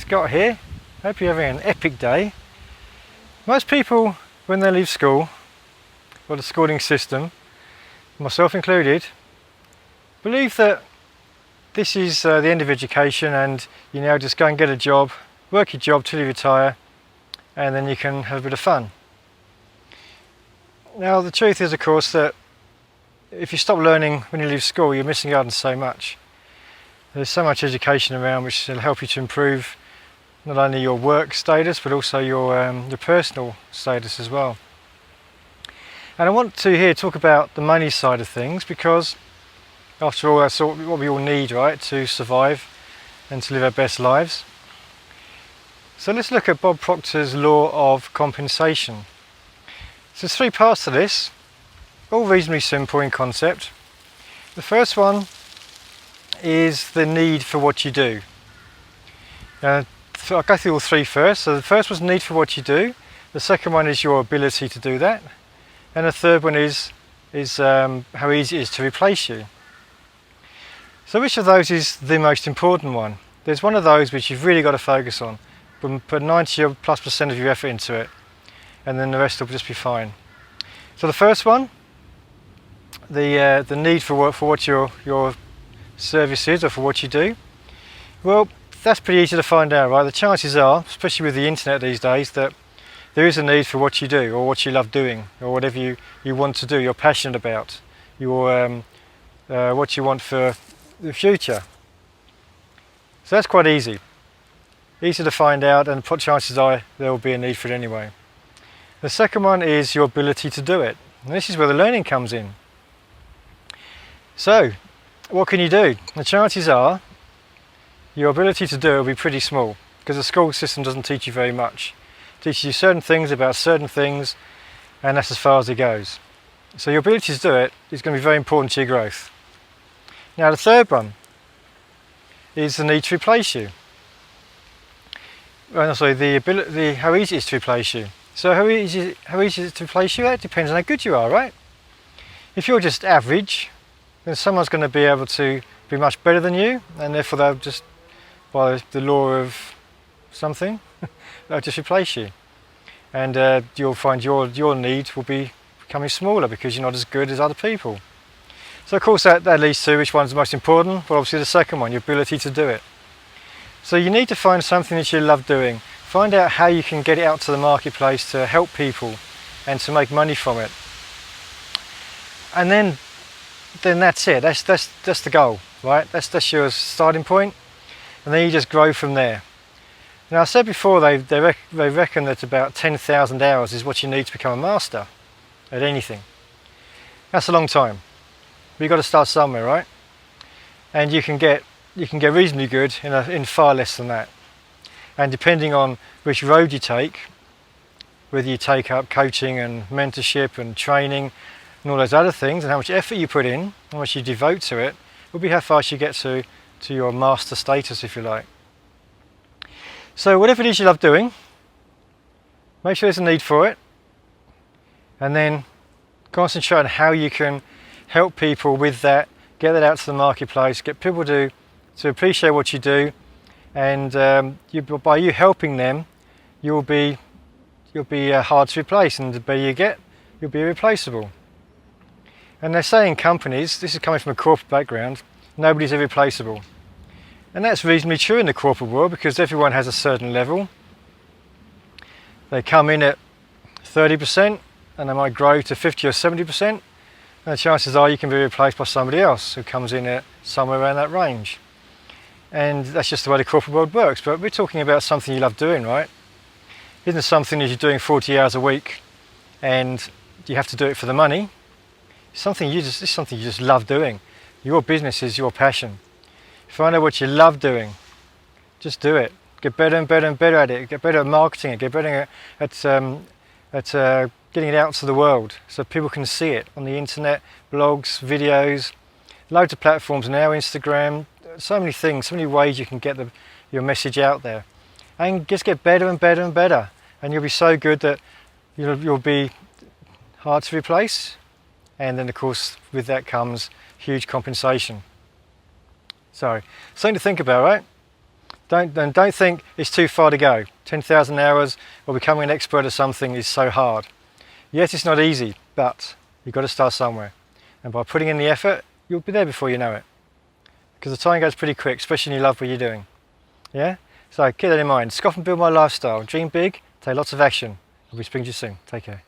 Scott here. Hope you're having an epic day. Most people, when they leave school, or the schooling system, myself included, believe that this is the end of education and you now just go and get a job, work your job till you retire, and then you can have a bit of fun. Now the truth is, of course, that if you stop learning when you leave school, you're missing out on so much. There's so much education around which will help you to improve not only your work status but also your personal status as well. And I want to here talk about the money side of things, because after all, that's what we all need, right, to survive and to live our best lives. So let's look at Bob Proctor's law of compensation. So there's three parts to this, all reasonably simple in concept. The first one is the need for what you do. I'll go through all three first. So the first one's need for what you do. The second one is your ability to do that. And the third one is how easy it is to replace you. So which of those is the most important one? There's one of those which you've really got to focus on. Put 90+% of your effort into it, and then the rest will just be fine. So the first one, the need for what your service is, or for what you do. Well, that's pretty easy to find out, right? The chances are, especially with the internet these days, that there is a need for what you do, or what you love doing, or whatever you want to do, you're passionate about, what you want for the future. So that's quite easy to find out, and chances are there will be a need for it anyway. The second one is your ability to do it, and this is where the learning comes in. So what can you do? The chances are your ability to do it will be pretty small, because the school system doesn't teach you very much. It teaches you certain things about certain things, and that's as far as it goes. So your ability to do it is going to be very important to your growth. Now the third one is the need to replace you. How easy it is to replace you. So how easy is it to replace you? That depends on how good you are, right? If you're just average, then someone's going to be able to be much better than you, and therefore they'll just, by the law of something, they'll just replace you. And you'll find your need will be becoming smaller because you're not as good as other people. So of course that leads to which one's the most important? Well, obviously the second one, your ability to do it. So you need to find something that you love doing. Find out how you can get it out to the marketplace to help people and to make money from it. And then that's it. That's the goal, right? That's your starting point, and then you just grow from there. Now I said before they reckon that about 10,000 hours is what you need to become a master at anything. That's a long time. But you've got to start somewhere, right? And you can get reasonably good in far less than that. And depending on which road you take, whether you take up coaching and mentorship and training and all those other things, and how much effort you put in, how much you devote to it, will be how fast you get to your master status, if you like. So whatever it is you love doing, make sure there's a need for it, and then concentrate on how you can help people with that, get that out to the marketplace, get people to appreciate what you do, and by you helping them, you'll be hard to replace, and the better you get, you'll be irreplaceable. And they say in companies, this is coming from a corporate background, nobody's irreplaceable. And that's reasonably true in the corporate world, because everyone has a certain level. They come in at 30% and they might grow to 50 or 70%, and the chances are you can be replaced by somebody else who comes in at somewhere around that range. And that's just the way the corporate world works. But we're talking about something you love doing, right? Isn't it something that you're doing 40 hours a week and you have to do it for the money? It's something you just love doing. Your business is your passion. Find out what you love doing. Just do it. Get better and better and better at it. Get better at marketing it. Get better at getting it out to the world so people can see it on the internet, blogs, videos, loads of platforms now, Instagram, so many things, so many ways you can get your message out there. And just get better and better and better. And you'll be so good that you'll be hard to replace. And then of course with that comes huge compensation. So, something to think about, right? Don't think it's too far to go. 10,000 hours or becoming an expert at something is so hard. Yes, it's not easy, but you've got to start somewhere. And by putting in the effort, you'll be there before you know it. Because the time goes pretty quick, especially when you love what you're doing. Yeah? So keep that in mind. Scoff and build my lifestyle. Dream big, take lots of action. I'll be speaking to you soon. Take care.